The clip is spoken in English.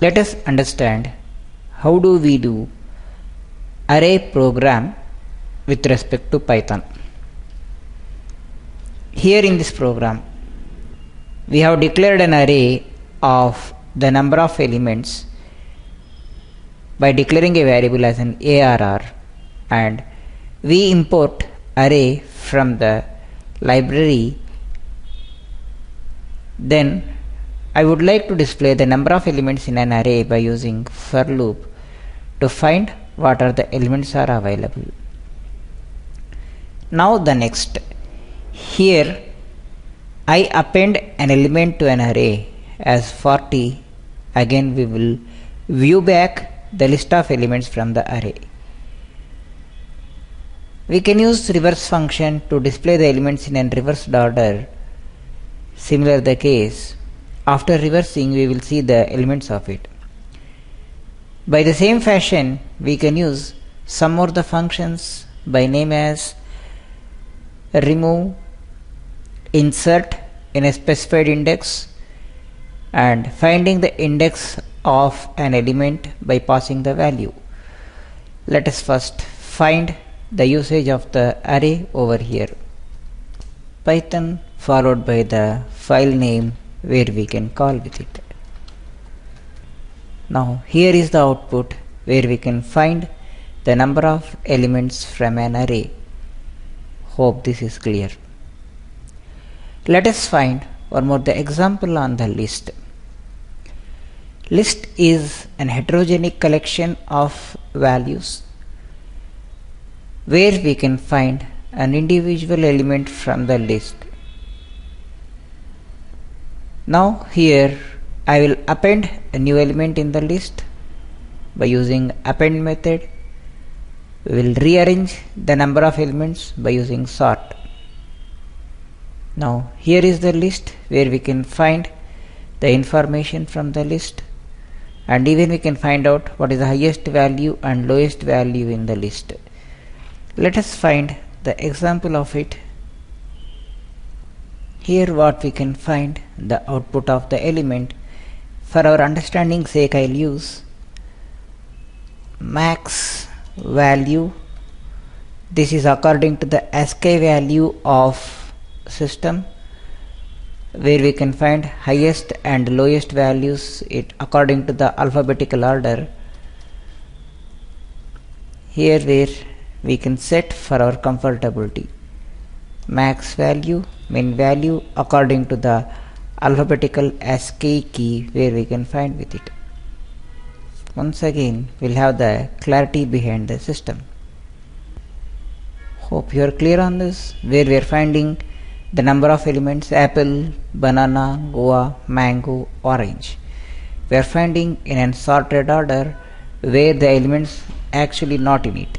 Let us understand how do we do array program with respect to Python. Here in this program we have declared an array of the number of elements by declaring a variable as an arr, and we import array from the library. Then I would like to display the number of elements in an array by using for loop to find what are the elements are available. Now the next, here I append an element to an array as 40. Again we will view back the list of elements from the array. We can use reverse function to display the elements in a reversed order. Similar the case, after reversing we will see the elements of it. By the same fashion we can use some more the functions by name as remove, insert in a specified index, and finding the index of an element by passing the value. Let us first find the usage of the array over here. Python followed by the file name where we can call with it. Now here is the output where we can find the number of elements from an array. Hope this is clear. Let us find one more the example on the list. List is an heterogeneous collection of values where we can find an individual element from the list. Now here I will append a new element in the list by using append method. We will rearrange the number of elements by using sort. Now here is the list where we can find the information from the list, and even we can find out what is the highest value and lowest value in the list. Let us find the example of it. Here what we can find the output of the element. For our understanding sake I will use max value. This is according to the ASCII value of system, where we can find highest and lowest values it according to the alphabetical order. Here where we can set for our comfortability max value, min value according to the alphabetical ASCII key where we can find with it. Once again we'll have the clarity behind the system. Hope you are clear on this, where we are finding the number of elements apple, banana, guava, mango, orange. We are finding in an sorted order where the elements actually not in it.